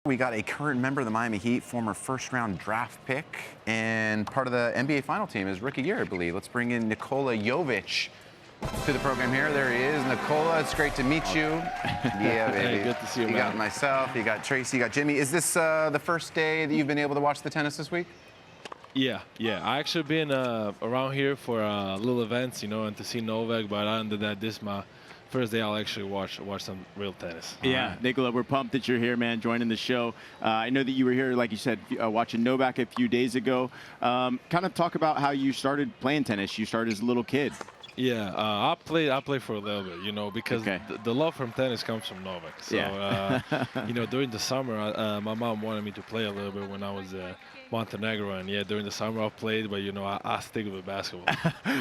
We got a current member of the Miami Heat, former first-round draft pick, and part of the NBA final team is rookie year, I believe. Let's bring in Nikola Jovic to the program here. There he is. Nikola, it's great to meet you. Yeah, baby. Hey, good to see you, You man. got myself, you got Tracy, you got Jimmy. Is this the first day that you've been able to watch the tennis this week? Yeah. I actually been around here for little events, and to see Novak, but other than that, this is my first day I'll actually watch some real tennis. Yeah, Nikola, we're pumped that you're here, man, joining the show. I know that you were here, like you said, watching Novak a few days ago. Kind of talk about how you started playing tennis. You started as a little kid. Yeah, I play for a little bit, because the love from tennis comes from Novak. So, during the summer, my mom wanted me to play a little bit when I was Montenegro, and during the summer I played, but I stick with basketball.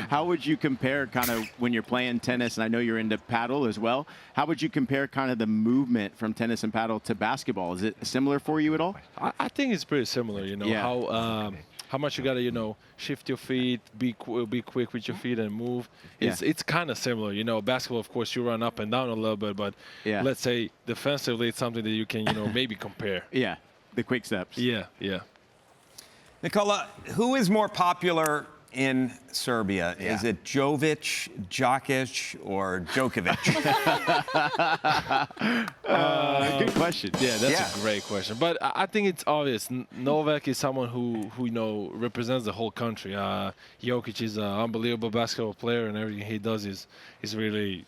How would you compare kind of when you're playing tennis, and I know you're into paddle as well, how would you compare kind of the movement from tennis and paddle to basketball? Is it similar for you at all? I think it's pretty similar, how much you gotta, shift your feet, be quick with your feet and move. It's kind of similar, Basketball, of course, you run up and down a little bit, but let's say defensively, it's something that you can, maybe compare. Yeah, the quick steps. Yeah. Nikola, who is more popular in Serbia? Yeah. Is it Jovic, Djokovic, or Djokovic? Good question. Yeah, that's a great question. But I think it's obvious. Novak is someone who represents the whole country. Jokic is an unbelievable basketball player, and everything he does is really.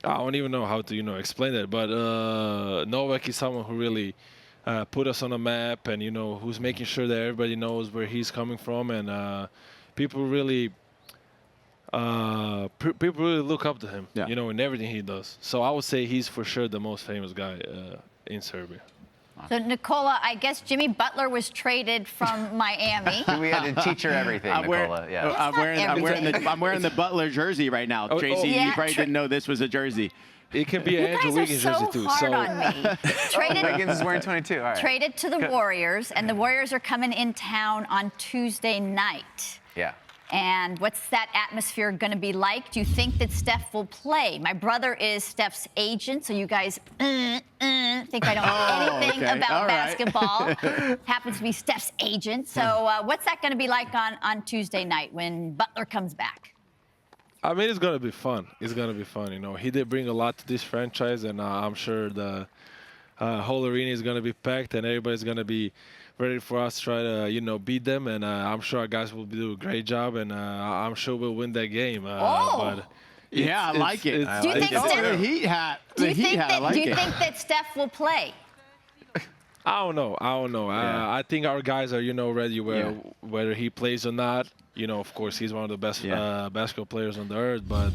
I don't even know how to explain that. But Novak is someone who really put us on a map, and who's making sure that everybody knows where he's coming from, and people really look up to him, in everything he does. So I would say he's for sure the most famous guy in Serbia. So, Nikola, I guess Jimmy Butler was traded from Miami. We had to teach her everything, Nikola. I'm wearing the Butler jersey right now. Tracy, you probably didn't know this was a jersey. It can be an Andrew Wiggins jersey too. You guys are so hard on me. Wiggins is wearing 22. All right. Traded to the Warriors, and the Warriors are coming in town on Tuesday night. Yeah. And what's that atmosphere going to be like? Do you think that Steph will play? My brother is Steph's agent, so you guys think I don't know anything about basketball. Happens to be Steph's agent. So what's that going to be like on Tuesday night when Butler comes back? I mean, it's going to be fun. It's going to be fun. He did bring a lot to this franchise, and I'm sure the whole arena is going to be packed, and everybody's going to be ready for us to try to, beat them. And I'm sure our guys will do a great job, and I'm sure we'll win that game. But I like it. Do you think the Heat hat? Do you think that Steph will play? I don't know. I think our guys are, ready whether he plays or not. Of course, he's one of the best basketball players on the earth, but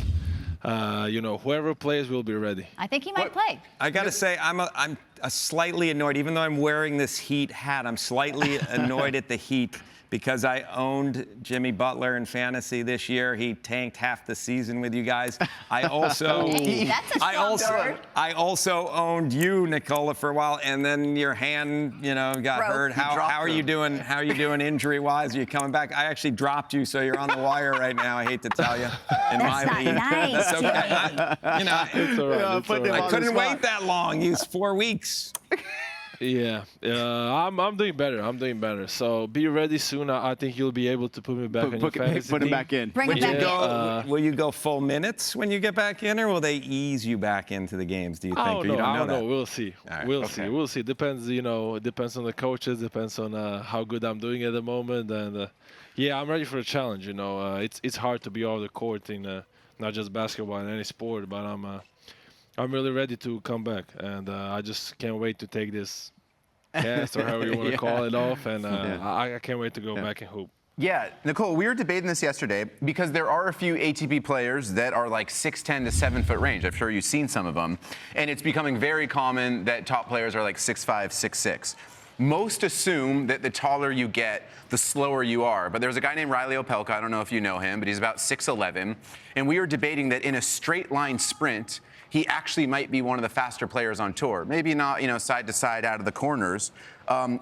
whoever plays will be ready. I think he might play. I got to say, I'm slightly annoyed. Even though I'm wearing this Heat hat, I'm slightly annoyed at the Heat because I owned Jimmy Butler in fantasy this year. He tanked half the season with you guys. I also, That's a strong word. I also owned you, Nikola, for a while, and then your hand, got hurt. How are you doing? How are you doing injury-wise? Are you coming back? I actually dropped you, so you're on the wire right now. I hate to tell you. That's not nice. So, It's all right. I couldn't wait that long. It's 4 weeks. Yeah, I'm doing better. So be ready soon. I think you'll be able to put me back in your fantasy Put him team. back in. Bring him back in. Will you go full minutes when you get back in, or will they ease you back into the games? Do you think? I don't or you know. don't I don't that? know. We'll see. Right, We'll see. Depends. It depends on the coaches. Depends on how good I'm doing at the moment. And I'm ready for a challenge. It's hard to be off the court in not just basketball in any sport, but I'm really ready to come back, and I just can't wait to take this cast or however you want to call it off, and I can't wait to go back and hoop. Yeah, Nicole, we were debating this yesterday because there are a few ATP players that are like 6'10" to 7 foot range. I'm sure you've seen some of them. And it's becoming very common that top players are like 6'5", 6'6". Most assume that the taller you get, the slower you are. But there's a guy named Riley Opelka. I don't know if you know him, but he's about 6'11". And we were debating that in a straight line sprint, he actually might be one of the faster players on tour. Maybe not, side to side out of the corners.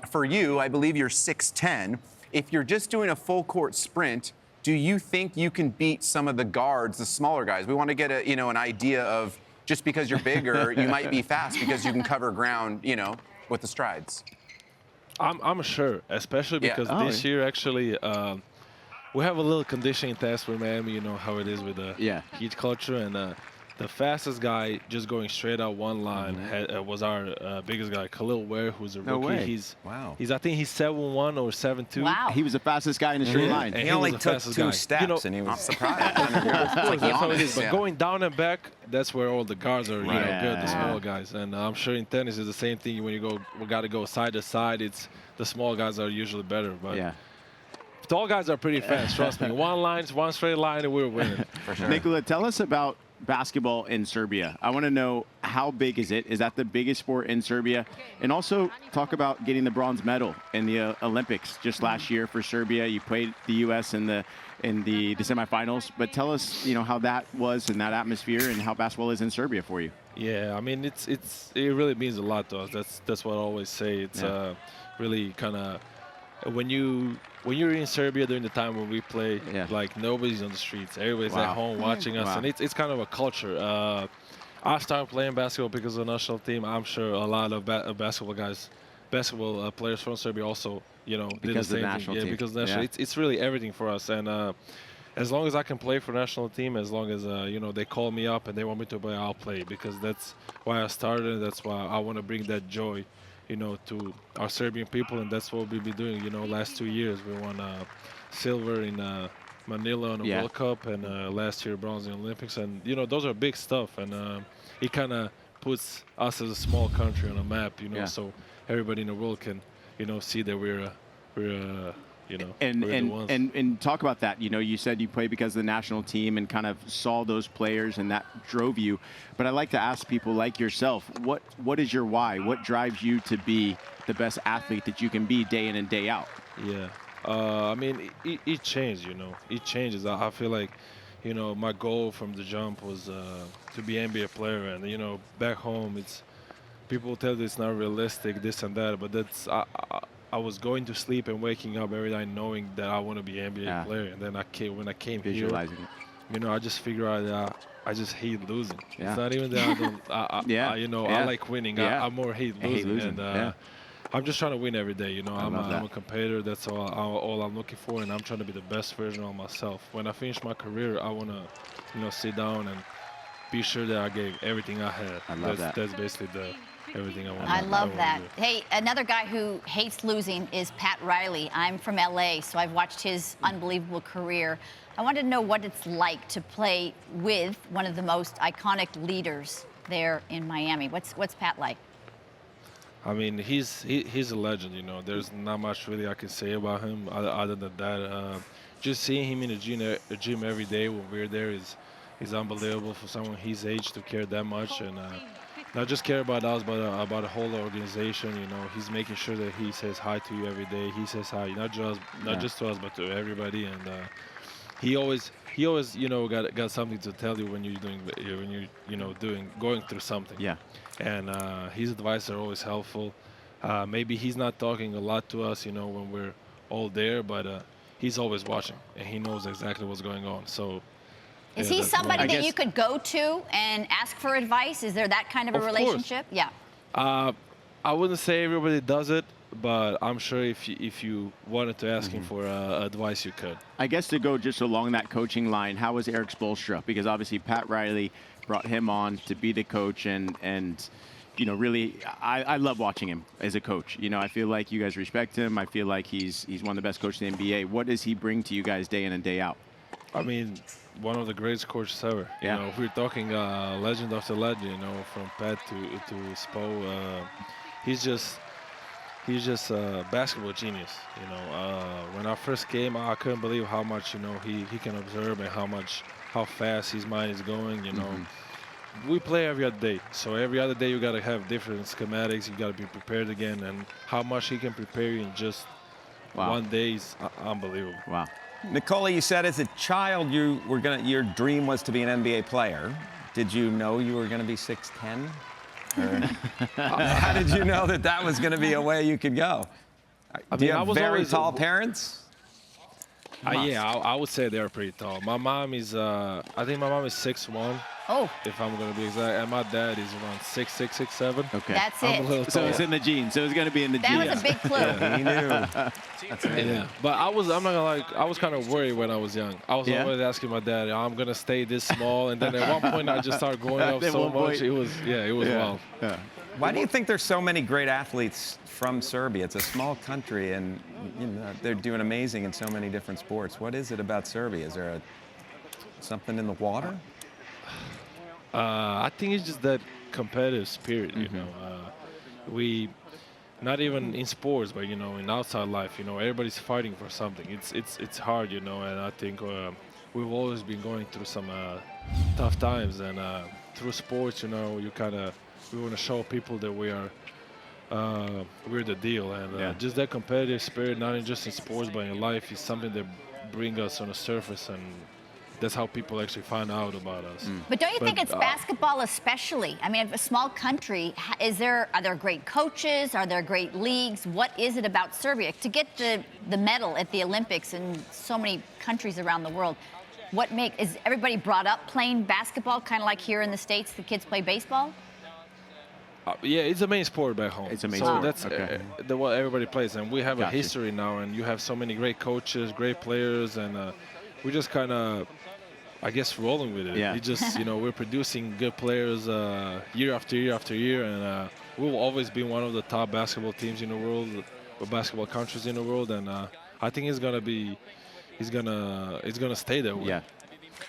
For you, I believe you're 6'10". If you're just doing a full court sprint, do you think you can beat some of the guards, the smaller guys? We want to get an idea of just because you're bigger, you might be fast because you can cover ground, with the strides? I'm sure, especially Yeah. because this year actually we have a little conditioning test with Miami. You know how it is with the heat culture, and the fastest guy just going straight out one line was our biggest guy, Khalil Ware, who's a rookie. No way. He's Wow. I think he's 7'1" or 7'2". Wow. He was the fastest guy in the straight line. And He only was the took fastest 2 guy. steps, You know, and he was Surprised. that's how it is. But Yeah. going down and back, that's where all the guards are, you know, good, the Yeah. small guys. And I'm sure in tennis it's the same thing. When we got to go side to side. It's the small guys are usually better. But tall guys are pretty fast. Trust me. One straight line, and we're winning. For sure. Nikola, tell us about basketball in Serbia. I want to know, how big is it? Is that the biggest sport in Serbia? And also talk about getting the bronze medal in the Olympics just last year for Serbia. You played the U.S. in the semifinals, but tell us, how that was in that atmosphere and how basketball is in Serbia for you. Yeah, I mean it really means a lot to us. That's what I always say. It's really kind of when you're in Serbia during the time when we play, like nobody's on the streets. Everybody's at home watching us, and it's kind of a culture. I started playing basketball because of the national team. I'm sure a lot of basketball players from Serbia also, did the Because of the same national thing. team. Yeah, because the national, it's really everything for us. And as long as I can play for the national team, as long as they call me up and they want me to play, I'll play, because that's why I started. And that's why I want to bring that joy, to our Serbian people, and that's what we've been doing. Last 2 years we won silver in Manila on the World Cup, and last year bronze in the Olympics, and those are big stuff, and it kind of puts us as a small country on a map, so everybody in the world can, see that we're the ones. And talk about that. You said you played because of the national team and kind of saw those players, and that drove you. But I like to ask people like yourself, what is your why? What drives you to be the best athlete that you can be day in and day out? Yeah, I mean, it changed. It changes. I feel like, my goal from the jump was to be an NBA player, and back home, people tell you it's not realistic, this and that, but that's. I was going to sleep and waking up every night knowing that I want to be an NBA player. And then when I came Visualizing here, I just figured out that I just hate losing. Yeah. It's not even that I don't. I like winning. I more hate losing. And I'm just trying to win every day. I'm a competitor. That's all I'm looking for, and I'm trying to be the best version of myself. When I finish my career, I want to, sit down and be sure that I gave everything I had. I love that. That's basically everything I want. I love that. Hey, another guy who hates losing is Pat Riley. I'm from LA, so I've watched his unbelievable career. I wanted to know what it's like to play with one of the most iconic leaders there in Miami. What's Pat like? I mean, he's a legend. There's not much really I can say about him other than that. Just seeing him in the gym every day when we're there is unbelievable for someone his age to care that much, and not just care about us, but about the whole organization. He's making sure that he says hi to you every day. He says hi, not just to us, but to everybody. And he always got something to tell you when you're going through something. Yeah. And his advice are always helpful. Maybe he's not talking a lot to us, when we're all there, but he's always watching, and he knows exactly what's going on. So. Is he somebody that you could go to and ask for advice? Is there that kind of a relationship? Yeah. I wouldn't say everybody does it, but I'm sure if you wanted to ask him for advice, you could. I guess to go just along that coaching line, how was Eric Spoelstra? Because obviously Pat Riley brought him on to be the coach, and really, I love watching him as a coach. I feel like you guys respect him. I feel like he's one of the best coaches in the NBA. What does he bring to you guys day in and day out? I mean, one of the greatest coaches ever. Yeah. If we're talking legend after legend, from Pat to Spo, he's just a basketball genius. When I first came, I couldn't believe how much he can observe and how fast his mind is going. We play every other day, so every other day you gotta have different schematics. You gotta be prepared again, and how much he can prepare you in just one day is unbelievable. Wow. Nikola, you said as a child your dream was to be an NBA player. Did you know you were going to be 6'10"? How did you know that was going to be a way you could go? Do you have very tall parents? Yeah, I would say they're pretty tall. My mom is, I think my mom is 6'1", Oh, if I'm going to be exact, and my dad is around 6'6", 6'7". Okay. that's I'm a it. little So tall. it's in the genes. So it's going to be in the genes. That was a big clue. He knew. That's amazing. Yeah, but I'm not gonna lie, I was kind of worried when I was young. I was Yeah? always asking my dad, I'm gonna stay this small, and then at one point I just started growing up At so one point. much. It was wild. Yeah. Why do you think there's so many great athletes from Serbia? It's a small country, and they're doing amazing in so many different sports. What is it about Serbia? Is there something in the water? I think it's just that competitive spirit, you know. We, not even in sports, but in outside life, everybody's fighting for something. It's hard, and I think we've always been going through some tough times, and through sports, we want to show people that we're the deal, and just that competitive spirit, not just in sports but in life, is something that brings us on the surface, and that's how people actually find out about us. But don't you think it's basketball especially? I mean, a small country, are there great coaches? Are there great leagues? What is it about Serbia? To get the medal at the Olympics in so many countries around the world, is everybody brought up playing basketball, kind of like here in the States, the kids play baseball? Yeah, it's a main sport back home. It's a main so sport. That's Okay. what everybody plays, and we have a Gotcha. history now, and you have so many great coaches, great players, and we just kind of, I guess, rolling with it. Yeah. We just, we're producing good players year after year after year, and we'll always be one of the top basketball teams in the world, or basketball countries in the world, and I think it's gonna stay that way.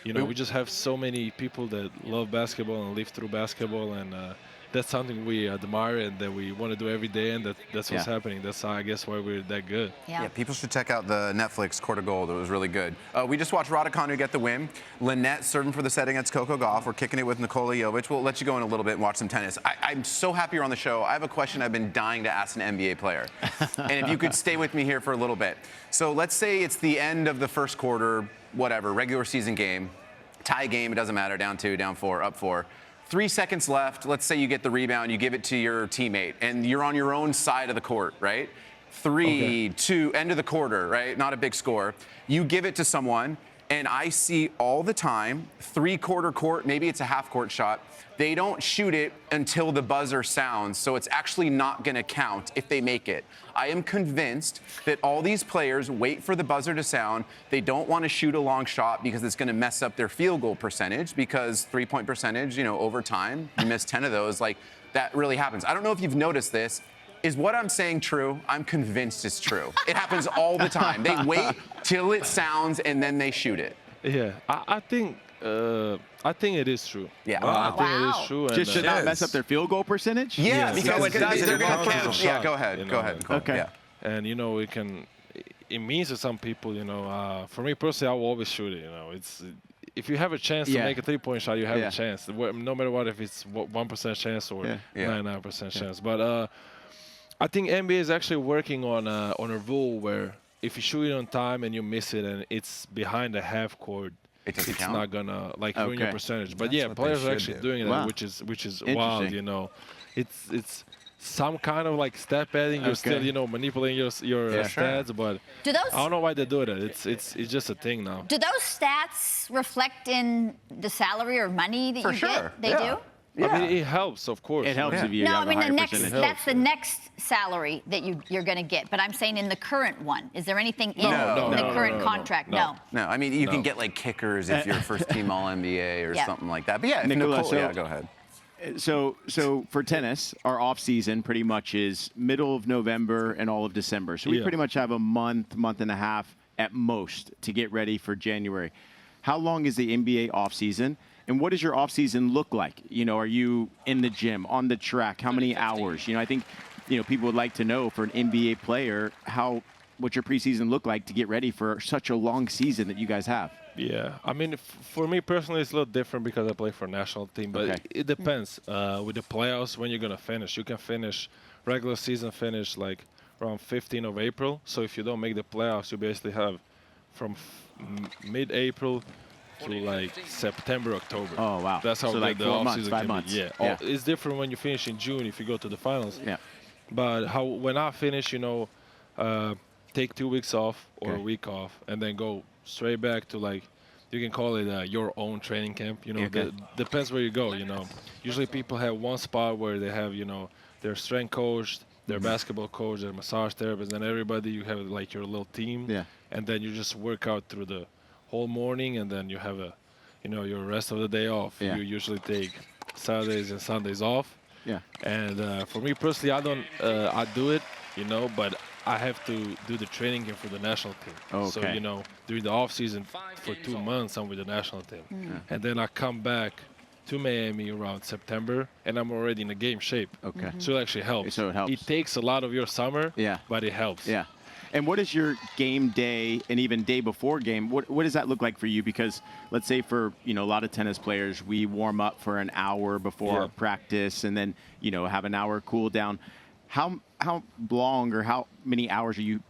Yeah. We just have so many people that love basketball and live through basketball, and that's something we admire and that we want to do every day, and that's what's happening. That's, I guess, why we're that good. Yeah, people should check out the Netflix Court of Gold. It was really good. We just watched Raducanu get the win. Lynette serving for the set against Coco Gauff. We're kicking it with Nikola Jovic. We'll let you go in a little bit and watch some tennis. I'm so happy you're on the show. I have a question I've been dying to ask an NBA player. And if you could stay with me here for a little bit. So let's say it's the end of the first quarter, whatever, regular season game, tie game, it doesn't matter, down 2, down 4, up 4. 3 seconds left, let's say you get the rebound, you give it to your teammate, and you're on your own side of the court, right? 3, 2, end of the quarter, right? Not a big score. You give it to someone, and I see all the time, 3-quarter court, maybe it's a half-court shot, they don't shoot it until the buzzer sounds, so it's actually not gonna count if they make it. I am convinced that all these players wait for the buzzer to sound. They don't want to shoot a long shot because it's gonna mess up their field goal percentage, because three-point percentage, over time, you miss 10 of those, like, that really happens. I don't know if you've noticed this. Is what I'm saying true? I'm convinced it's true. It happens all the time. They wait till it sounds and then they shoot it. Yeah, I think it is true. Yeah. I think it Wow. is true. Just to and, not mess up their field goal percentage? Yeah, Yeah, because so it does- they're it going to counts as a Yeah, shot, go ahead. Go ahead. Okay. Yeah. and it means to some people, for me personally, I will always shoot it. If you have a chance to make a 3-point shot, you have a chance. No matter what, if it's 1% chance or 99% chance. But I think NBA is actually working on a rule where if you shoot it on time and you miss it and it's behind the half court, It doesn't it's count? not gonna ruin your Okay. percentage. But That's what they players are should actually do. doing Wow. that, which is wild. Interesting. It's some kind of like step adding. You're still manipulating your stats, but Do those I don't know why they do that. It's just a thing now. do those stats reflect in the salary or money that For you sure. get? They Yeah. do? I mean, it helps, of course. It helps Yeah. if you No, I have mean a the higher next. percentage. That's the next salary that you're going to get. But I'm saying in the current one, is there anything in No, the no, current no, contract? no. No, I mean, you can No. get like kickers if you're first team All NBA or Yeah. something like that. But yeah, if Nikola, Nicole, so- yeah, go ahead. So for tennis, our off season pretty much is middle of November and all of December. So we Yeah. pretty much have a month and a half at most to get ready for January. How long is the NBA off season? And what does your off season look like? Are you in the gym, on the track? How many hours? I think, people would like to know for an NBA player what your preseason look like to get ready for such a long season that you guys have. Yeah, I mean, for me personally, it's a little different because I play for a national team. But Okay. it depends. With the playoffs, when you're gonna finish, you can finish regular season finish like around 15th of April. So if you don't make the playoffs, you basically have from mid-April to like September, October. Oh, wow. That's how So good like the 4 off months, season 5 can months. be. Yeah. Yeah. It's different when you finish in June if you go to the finals. Yeah. But when I finish, take 2 weeks off or a Okay. week off, and then go straight back to like, you can call it your own training camp. You know, Okay. depends where you go. You know, usually people have one spot where they have, you know, their strength coach, their basketball coach, their massage therapist, and everybody. You have like your little team. Yeah. And then you just work out through the whole morning, and then you have your rest of the day off. Yeah. You usually take Saturdays and Sundays off. Yeah. And for me personally, I do it, you know, but I have to do the training camp for the national team. So, Okay. you know, during the off season for 2 months, I'm with the national team. And then I come back to Miami around September, and I'm already in a game shape. Okay. So it actually helps. So it helps. It takes a lot of your summer, Yeah. but it helps. Yeah. And what is your game day and even day before game? What does that look like for you? Because let's say for, you know, a lot of tennis players, we warm up for an hour before Yeah. our practice and then, you know, have an hour cool down. How long or how many hours are you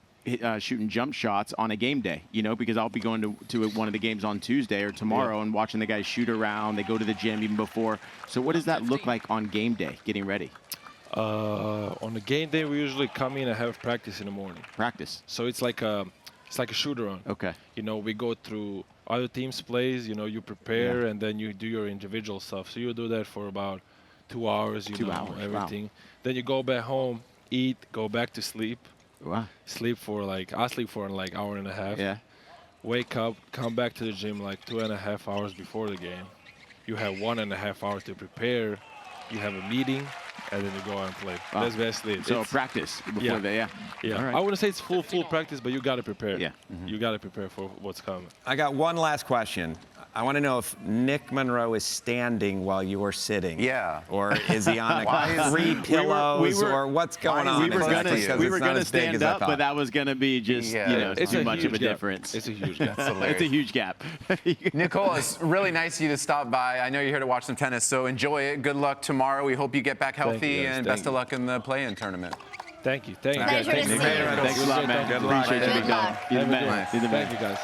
shooting jump shots on a game day? You know, because I'll be going to one of the games on Tuesday or tomorrow and watching the guys shoot around. They go to the gym even before. So what does that look like on game day, getting ready? On the game day, we usually come in and have practice in the morning. Practice. So it's like a shoot around. Okay. You know, we go through other teams' plays. You know, you prepare and then you do your individual stuff. So you do that for about 2 hours. You 2 know, hours, wow. everything. Then you go back home, eat, go back to sleep. Wow. I sleep for like hour and a half. Yeah. Wake up, come back to the gym like 2.5 hours before the game. You have 1.5 hours to prepare. You have a meeting, and then you go out and play. Wow. That's basically it. So It's- practice before yeah. that, Yeah, All right. I wouldn't say it's full practice, but you got to prepare. Yeah. You got to prepare for what's coming. I got one last question. I want to know if Nick Monroe is standing while you're sitting. Yeah. Or is he on Why is- three pillows were- or what's going why is on? he We were Exactly, gonna because we it's were not gonna as big stand as I up, but thought. that was gonna be just Yeah, you know it's too a much of a huge gap. difference. It's a huge gap. It's a huge gap. Nikola, it's really nice of you to stop by. I know you're here to watch some tennis, so enjoy it. Good luck tomorrow. We hope you get back you, healthy, guys. and Thank best of luck in the play-in tournament. Thank you. Thank you. Pleasure guys. to Thank see you. you. Thanks a lot, man. Good luck. Appreciate you Good being luck. You're the Have a good man. one. You're the man. Thank you, guys.